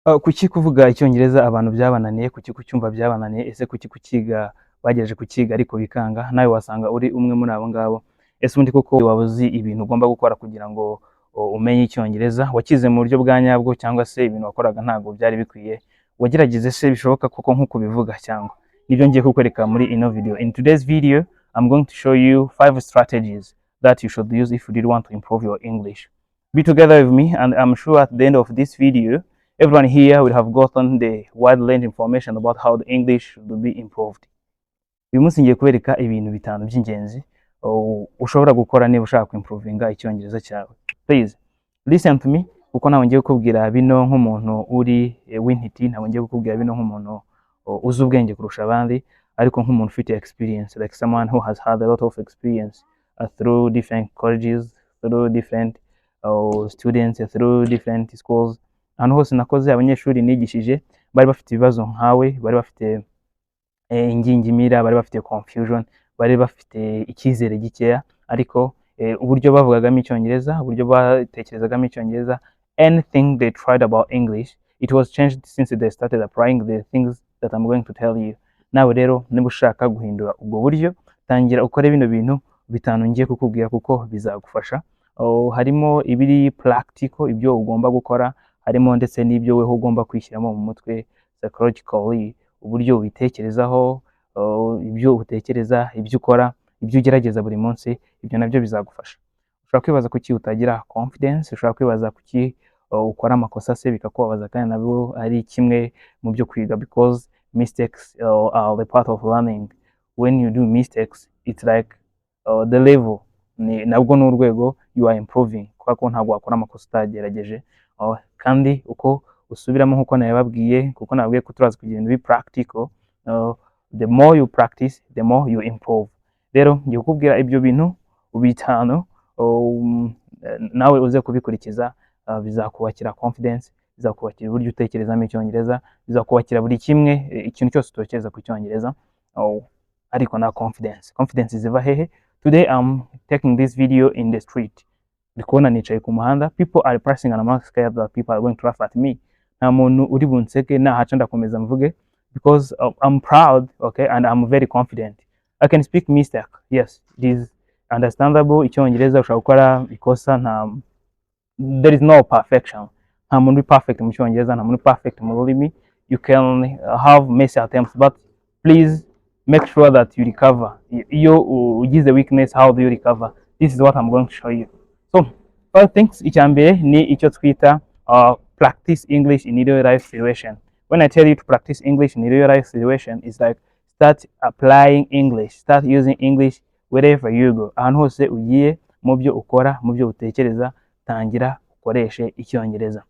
Kuki kuvuga icyongereza abantu byabananiye, kuki kucyumva byabananiye, ese kuki kukiga bagerageje kukiga ariko bikanga, nawe wasanga uri umwe muri abo ngabo. Ese ubundi koko waba uzi ibintu ugomba gukora kugira ngo umenye icyongereza? Wakize mu buryo bwa nyabwo cyangwa se ibintu wakoraga ntabwo byari bikwiye? Wagerageze se bishoboka koko nk'uko bivuga cyangwa? Nibyo ngiye kukwereka muri ino video. In today's video, I'm going to show you 5 strategies that you should use if you really want to improve your English. Be together with me, and I'm sure at the end of this video, everyone here will have gotten the wide-range information about how the English should be improved. Uyu munsi ngiye kubereka ibintu bitanu by'ingenzi ushobora gukora niba ushaka improvinga icyongereza cyawe. Please listen to me, kuko ntabwo ngiye kukubwira bino nk'umuntu uri w'intiti, ntabwo ngiye kukubwira bino nk'umuntu uzi ubwenge kurusha abandi, ariko nk'umuntu ufite experience, like someone who has had a lot of experience through different colleges, through different students, through different schools. Ahantu hose nakoze abanyeshuri nigishije bari bafite ibibazo nkawe, bari bafite ingingimira, bari bafite confusion, bari bafite icyizere gikeya, ariko uburyo bavugagamo icyongereza, uburyo batekerezagamo icyongereza, anything they tried about English, it was changed since they started applying the things that I'm going to tell you. Nawe rero niba ushaka guhindura ubwo buryo, tangira ukore bino bintu bitanu ngiye kukubwira kuko bizagufasha. Harimo ibiri practical, ibyo ugomba gukora, harimo ndetse n'ibyo weho ugomba kwishyiramo mu mutwe psychologically, uburyo ubitekerezaho, ibyo utekereza, ibyo ukora, ibyo ugerageza buri munsi, ibyo nabyo bizagufasha. Ushobora kwibaza kuki utagira confidence, ushobora kwibaza kuki ukora amakosa se bikakubabaza, kandi nabwo ari kimwe mu byo kwiga, because mistakes are the part of learning. When you do mistakes, it's like the level, nabwo ni urwego you are improving, kuko ntabwo wakora amakosa utagerageje. Kandi uko usubiramo nk'uko nabibabwiye, kuko nababwiye ko turazi kugira ibintu practical, the more you practice, the more you improve. Rero ngiye kukubwira ibyo bintu bitanu, nawe uze kubikurikiza, bizakubakira confidence, bizakubakira uburyo utekerezamo icyongereza, bizakubakira buri kimwe, ikintu cyose utekereza ku cyongereza, ariko na confidence ziva hehe? Today I'm taking this video in the street. Ndikubona nicaye ku muhanda, people are pressing and I'm scared that people are going to laugh at me. Nta muntu uri bunseke nahaca ndakomeza mvuge, because I'm proud, okay, and I'm very confident. I can speak mistake, yes, it is understandable. Icyongereza ushobora gukora ikosa, there is no perfection. Nta muntu uri perfect mu cyongereza, nta muntu uri perfect mu rurimi. You can have messy attempts, but please make sure that you recover. Iyo ugize weakness, how do you recover? This is what I'm going to show you. So first things, icyambere ni icyo twita practice English in real life situation. When I tell you to practice English in real life situation, it's like start applying English, start using English wherever you go. Ahantu hose ugiye, mu byo ukora, mu byo utekereza, tangira ukoreshe icyongereza.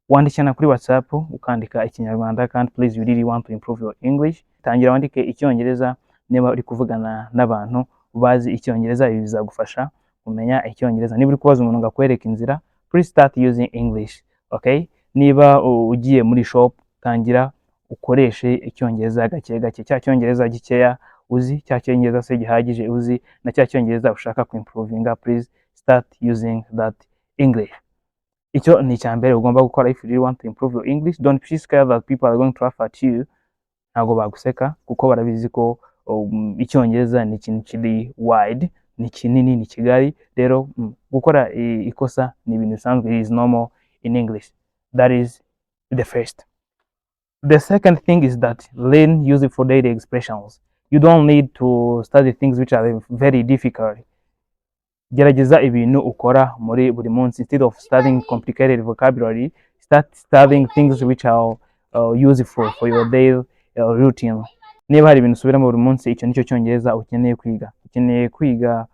Wandikana kuri WhatsApp ukandika ikinyarwanda, kandi please you really want to improve your English, tangira wandike icyongereza. Niba uri kuvugana n'abantu bazi icyongereza, ibi bizagufasha kumenya icyongereza. Niba uri kubaza umuntu ngo akwereke inzira, please start using English, okay? Niba ugiye muri shop, tangira ukoreshe icyongereza gake gake, cya cyongereza gikeya uzi, cya cyongereza se gihagije uzi, na cya cyongereza ushaka ku improvinga, please start using that English. Icyo ni icyambere ugomba gukora if you really want to improve your English. Don't be scared that people are going to laugh at you. Ntabwo baguseka, kuko barabizi ko icyongereza ni ikintu kiri wide, ni kinini, ni kigari. Rero gukora ikosa ni ibintu bisanzwe, is normal in English. That is the first. The second thing is that learn useful daily expressions. You don't need to study things which are very difficult. Gerageza ibintu ukora muri buri munsi. Instead of studying complicated vocabulary, start studying things which are useful for your daily routine. Niba hari ibintu usubiramo buri munsi, icyo nicyo cyongereza ukeneye kwiga. Ukeneye kwiga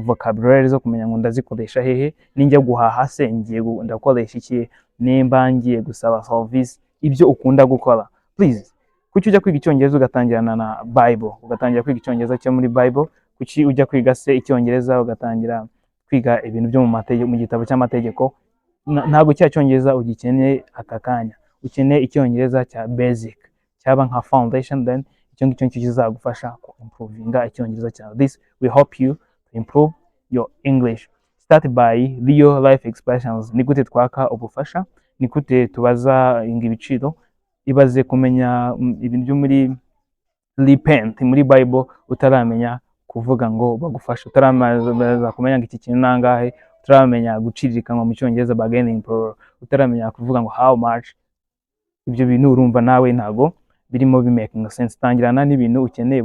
vocabulary zo kumenya ngo ndazikoresha hehe, ninjya guhaha se ngiye ndakoresha iki, nimba ngiye gusaba service, ibyo ukunda gukora. Please, kuki ujya kwiga icyongereza ugatangirana na Bible, ugatangira kwiga icyongereza cyo muri Bible? Kuki ujya kwiga se icyongereza ugatangira kwiga ibintu byo mu gitabo cy'amategeko? Ntabwo cya cyongereza ugikeneye aka kanya. Ukeneye icyongereza cya basic, cyaba nka foundation, then icyo ngicyo kizagufasha ku improvinga icyongereza cyawe. This will help you to improve your English. Start by real life expressions. Ni gute twaka ubufasha? ni gute tubaza ibiciro. Ibaze kumenya ibintu byo muri repent muri Bible utaramenya kuvuga ngo bagufashe, utaramenya kumenya ngo iki kintu nangahe, utaramenya gucirikanwa mu cyongereza bargaining power, utaramenya kuvuga ngo how much. Ibyo bintu urumva nawe ntago birimo bimaking sense. Tangirana n'ibintu ukeneye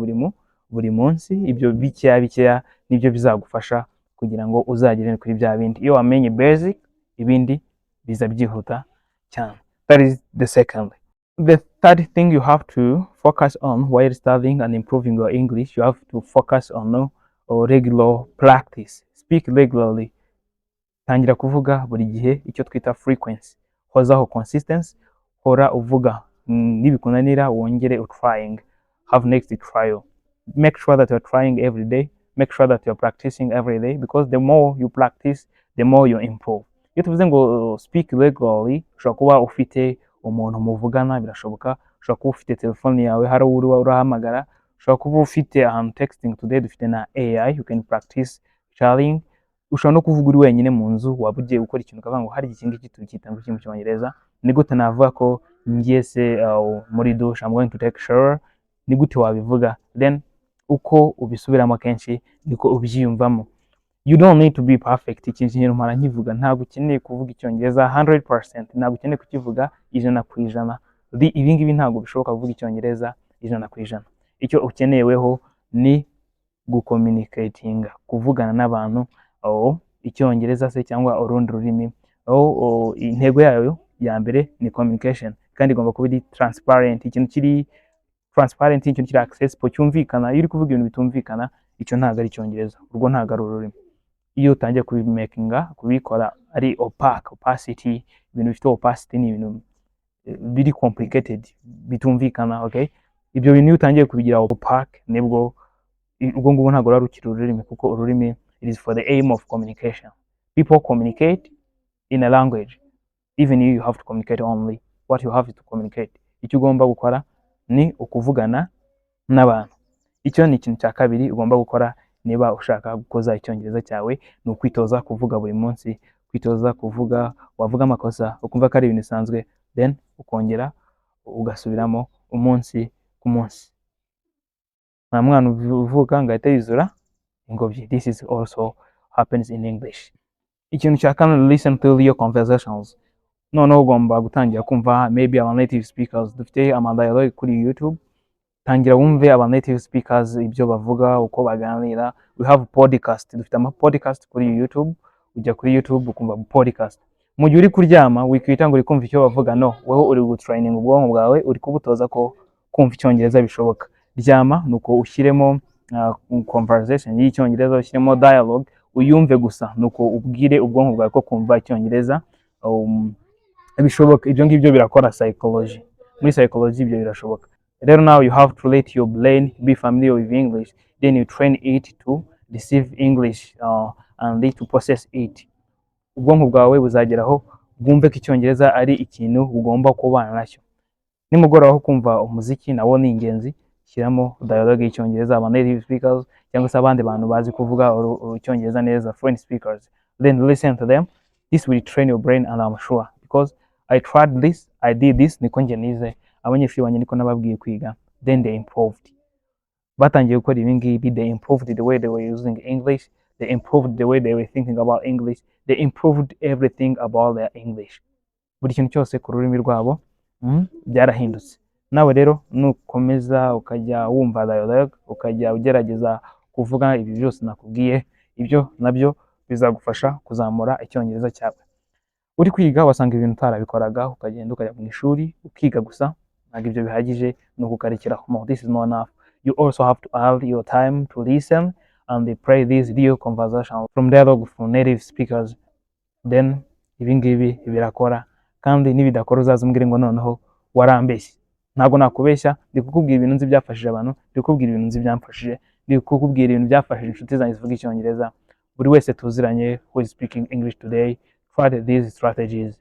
buri munsi, ibyo bikeya nibyo bizagufasha kugira ngo uzagere kuri bya bindi. Iyo wamenye basic, ibindi biza byihuta cyane. That is the second. The third thing you have to focus on while studying and improving your English, you have to focus on regular practice. Speak regularly. Tangira kuvuga buri gihe, icyo twita frequency. Hozaho consistency, hora uvuga. Nibikunanira wongere trying. Have next trial. Make sure that you're trying every day. Make sure that you're practicing every day, because the more you practice, the more you improve. Iyo tuvuze ngo speak regularly, ushobora kuba ufite umuntu muvugana, birashoboka. Ushobora kuba ufite telefone yawe, hari uwo urahamagara. Ushobora kuba ufite texting today, dufite na AI, you can practice chatting. Ushobora no kuvuga uri wenyine mu nzu, waba ugiye gukora ikintu ukavuga ngo hari iki ngiki tukita mu Cyongereza, ni gute navuga ko ngiye se muri douche, I'm going to take shower, ni gute wabivuga. Then uko ubisubiramo kenshi niko ubyiyumvamo. You don't need to be perfect. Ikintu kintu mpara nkivuga, ntabwo ukeneye kuvuga Icyongereza 100%, ntabwo ukeneye kukivuga 100%. Ibi ngibi ntabwo bishoboka kuvuga Icyongereza 100%. Icyo ukeneyeweho ni gucommunicating, kuvugana n'abantu Icyongereza se cyangwa urundi rurimi. Intego yayo ya mbere ni communication, kandi igomba kuba iri transparent. Ikintu kiri transparent, ikintu kiri accessible, cyumvikana. Iyo uri kuvuga ibintu bitumvikana, icyo ntabwo ari Icyongereza, urwo ntabwo ari ururimi. Iyo utangiye kubikora ari opacity, ibintu bifite opacity ni ibintu biri complicated, bitumvikana. Okay, ibyo bintu iyo utangiye kubigira opaque, nibwo ubwo ngubwo ntabwo ari ururimi, kuko ururimi it is for the aim of communication. People communicate in a language. Even you have to communicate only what you have to communicate. Icyo ugomba gukora ni ukuvugana n'abantu. Icyo ni ikintu cya kabiri ugomba gukora niba ushaka gukoza Icyongereza cyawe, ni ukwitoza kuvuga buri munsi. Kwitoza kuvuga, wavuga amakosa ukumva ko ari ibintu bisanzwe, then ukongera ugasubiramo umunsi ku munsi. Nta mwana uvuga ngo ahita yuzura ingobyi. This is also happens in English. Ikintu cya kane, listen to your conversations. Noneho ugomba gutangira kumva maybe aba native speakers. Dufite amadialogue kuri YouTube, tangira wumve aba native speakers ibyo bavuga, uko baganira. We have podcast, dufite ama podcast kuri YouTube. Ujya kuri YouTube ukumva podcast. Mu gihe uri kuryama wikwita ngo uri kumva icyo bavuga, no, wewe uri gutraining ubwonko bwawe, uri kubutoza ko kumva Icyongereza bishoboka. Ryama nuko ushyiremo conversation y'Icyongereza, ushyiremo dialogue, uyumve gusa, nuko ubwire ubwonko bwawe ko kumva Icyongereza bishoboka. Ibyo ngibyo birakora psychology. Muri psychology ibyo birashoboka. Rero now you have to let your brain be familiar with English, then you train it to receive English and to process it. Ubwonko bwawe buzageraho bwumve ko Icyongereza ari ikintu ugomba kubana nacyo. Nimugoroba kumva umuziki nawo ni ingenzi, shyiramo dialogue y'Icyongereza, aba native speakers cyangwa se abandi bantu bazi kuvuga Icyongereza neza, foreign speakers. Then listen to them. This will train your brain, and I'm sure, because I tried this, I did this, niko nje nize. Abanyeshuri banye niko nababwiye kwiga, then they improved. Batangiye gukora ibi ngibi, they improved the way they were using English, they improved the way they were thinking about English, they improved everything about their English. Buri kintu cyose ku rurimi rwabo byarahindutse. Nawe rero nukomeza ukajya wumva dialogue, ukajya ugerageza kuvuga ibi byose nakubwiye, ibyo nabyo bizagufasha kuzamura Icyongereza cyawe. Uri kwiga wasanga ibintu utarabikoraga, ukagenda ukajya mu ishuri ukiga gusa, ntabwo ibyo bihagije, nuko ukarekeraho. This is not enough. You also have to add your time to listen and play these video conversations from dialogue from native speakers. Then ibi ngibi birakora, kandi nibidakora uzazumbwire ngo noneho warambeshye. Ntabwo nakubeshya, ndi kukubwira ibintu nzi byafashije abantu, ndi kukubwira ibintu nzi byamfashije, ndi kukubwira ibintu byafashije inshuti zanjye zivuga Icyongereza. Buri wese tuziranye who is speaking English today tried these strategies.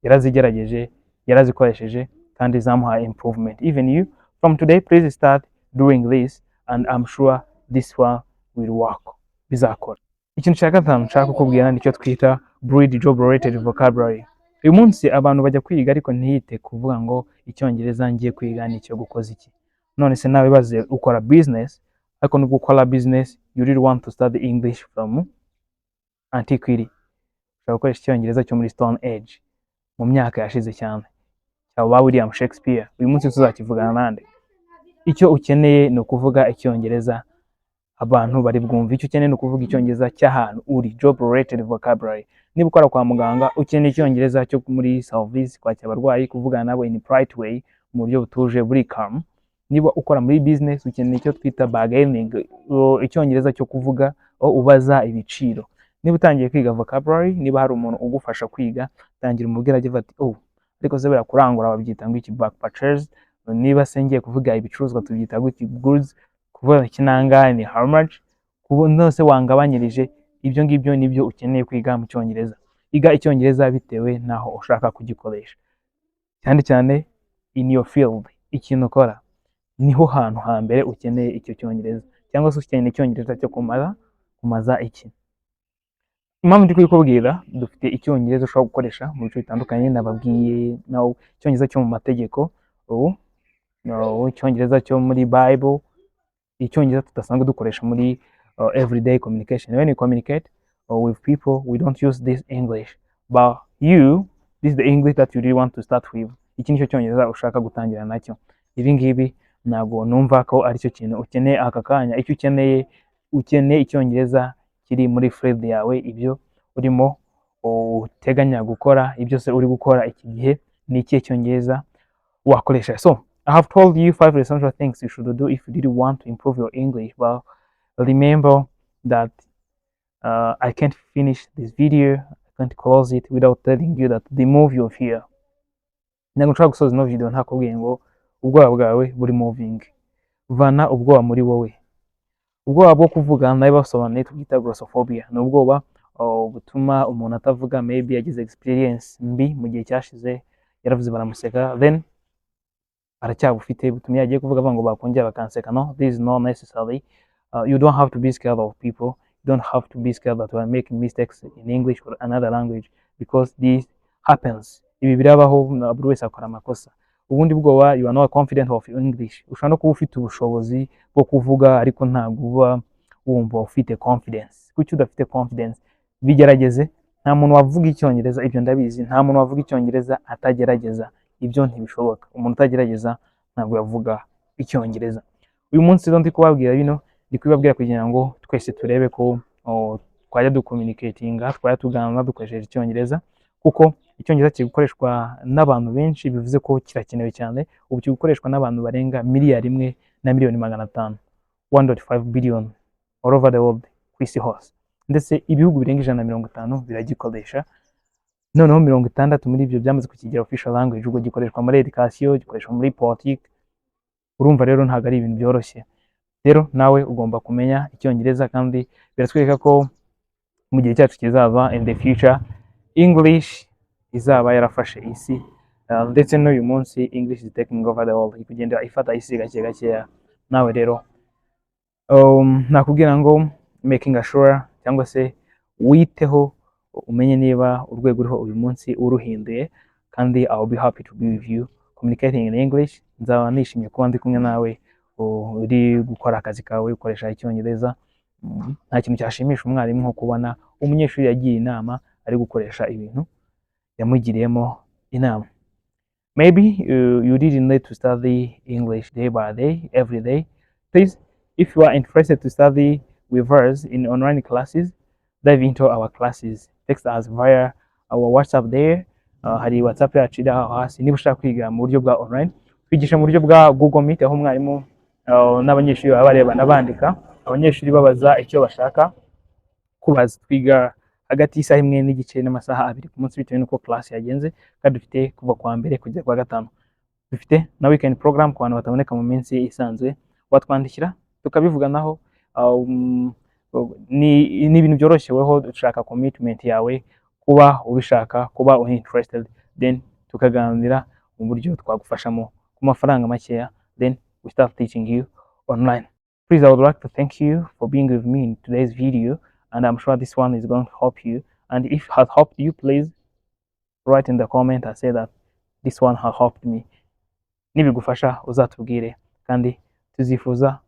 Yarazigerageje, yarazikoresheje, kandi zamuhaye improvement. Even you, from today, please start doing this, and I'm sure this one will work. Bizakora. Ikintu cya gatanu nshaka kukubwira nicyo twita breed job related vocabulary. uyu munsi abantu bajya kwiga ariko ntiyite kuvuga ngo icyongereza ngiye kwiga ni icyo gukoza iki. None se nawe baze ukora business, ariko nubwo ukora business you really want to study English from antiquity, ushobora gukoresha icyongereza cyo muri Stone Age mu myaka yashize cyane, cyaba William Shakespeare. Uyu munsi tuzakivugana nande. Icyo ukeneye ni ukuvuga icyongereza abantu bari bwumva. Icyo ukeneye ni ukuvuga icyongereza cy'ahantu uri, job related vocabulary. Niba ukora kwa muganga ukeneye icyongereza cyo muri service, kwakira abarwayi, kuvugana nabo in polite way, mu buryo butuje buri calm. Niba ukora muri business ukeneye icyo twita bargaining, icyongereza cyo kuvuga ubaza ibiciro. Niba utangiye kwiga vocabulary, niba hari umuntu ugufasha kwiga, tangira umubwira agira ati ariko se bera kurangura babyita ngo iki, back purchase. Niba se ngiye kuvuga ibicuruzwa tubyita gutya, goods, kuvuga kinangahe ni how much, kubona se wangabanyirije. Ibyo ngibyo nibyo ukeneye kwiga mu cyongereza. Iga icyongereza bitewe naho ushaka kugikoresha, cyane cyane in your field, ikintu ukora niho hantu hambere ukeneye icyo cyongereza, cyangwa se ukeneye icyongereza cyo kumaza iki. Impamvu ndi kubikubwira, dufite icyongereza ushobora gukoresha mu bice bitandukanye. Nababwiye nawe icyongereza cyo mu mategeko, icyongereza cyo muri Bible, icyongereza tudasanzwe dukoresha muri everyday communication. When you communicate with people, we don't use this English, but this is the English that you really want to start with. Iki nicyo cyongereza ushaka gutangira nacyo. Ibi ngibi ntabwo numva ko ari cyo kintu ukeneye aka kanya. Icyo ukeneye icyongereza kiri muri field yawe, ibyo urimo uteganya gukora, ibyo se uri gukora iki gihe, ni ikihe cyongereza wakoresha. So I have told you 5 essential things you should do if you really want to improve your English. But remember that I can't finish this video, I can't close it without telling you that remove your fear. Ntabwo nshobora gusoza ino video ntakubwiye ngo ubwoba bwawe buri moving. Vana ubwoba muri wowe. Ubwoba bwo kuvuga nayo basobanuye twita glossophobia. Ni ubwoba butuma umuntu atavuga, maybe yagize experience mbi mu gihe cyashize, yaravuze baramuseka, then aracyabufite, butumye yagiye kuvuga ngo bakongera bakanseka. No, this is not necessary. You don't have to be scared of people. You don't have to be scared that you are making mistakes in English or another language, because this happens. Ibi birabaho, buri wese akora amakosa. Ubundi bwoba, you are not confident of English. Ushobora no kuba ufite ubushobozi bwo kuvuga ariko ntabwo uba wumva ufite confidence. Kuki udafite confidence? Bigerageze. Nta muntu wavuga icyongereza, ibyo ndabizi, nta muntu wavuga icyongereza atagerageza. Ibyo ntibishoboka. Umuntu utagerageza ntabwo yavuga icyongereza. Uyu munsi rero ndi kubabwira bino, ndi kubabwira kugira ngo twese turebe ko twajya ducommunicatinga, twajya tuganira dukoresheje icyongereza, kuko icyongereza kiri gukoreshwa n'abantu benshi, bivuze ko kirakenewe cyane. Ubu kiri gukoreshwa n'abantu barenga miliyari 1 na miliyoni 500, 1.5 billion all over the world, ku isi hose. Ndetse ibihugu birenga 150 biragikoresha. Noneho 60 muri ibyo byamaze kukigira official language, ubwo gikoreshwa muri education, gikoreshwa muri politique. Urumva rero ntabwo ari ibintu byoroshye. Rero nawe ugomba kumenya icyongereza, kandi biratwereka ko mu gihe cyacu kizaza, in the future, English izaba yarafashe isi, ndetse n'uyu munsi English is taking over the world, kugenda ifata isi gake gakeya. Nawe rero nakubwira ngo making sure, cyangwa se witeho, umenye niba urwego uriho uyu munsi uruhinduye, kandi I'll be happy to be with you communicating in English. Nzaba nishimye kuba ndi kumwe nawe uri gukora akazi kawe ukoresha icyongereza. Nta kintu cyashimisha umwarimu nko kubona umunyeshuri yagiye inama ari gukoresha ibintu yamugiriyemo inama. Maybe you didn't need to study English day by day, every day. Please, if you are interested to study with us in online classes, dive into our classes. Text us via our WhatsApp there. Hari WhatsApp yacu iri aho hasi. Niba ushaka kwiga mu buryo bwa online, twigisha mu buryo bwa Google Meet, aho umwarimu n'abanyeshuri baba barebana bandika, abanyeshuri babaza icyo bashaka kubaza. Twiga hagati y'isaha 1 n'igice n'amasaha 2 ku munsi, bitewe n'uko class yagenze, kandi dufite kuva kwa mbere kugera kwa gatanu. Dufite na weekend program ku bantu bataboneka mu minsi isanzwe, watwandikira tukabivuganaho. Ni ibintu byoroshye, weho ushaka commitment yawe, kuba ubishaka, kuba interested, then tukaganira mu buryo twagufashamo ku mafaranga makeya, then we start teaching you online. Please, I would like to thank you for being with me in today's video, and I'm sure this one is going to help you. And if it has helped you, please write in the comment and say that this one has helped me. Nibigufasha uzatubwire, kandi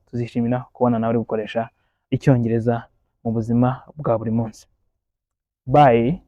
tuzishimira kubona nawe uri gukoresha icyongereza mu buzima bwa buri munsi. Bye.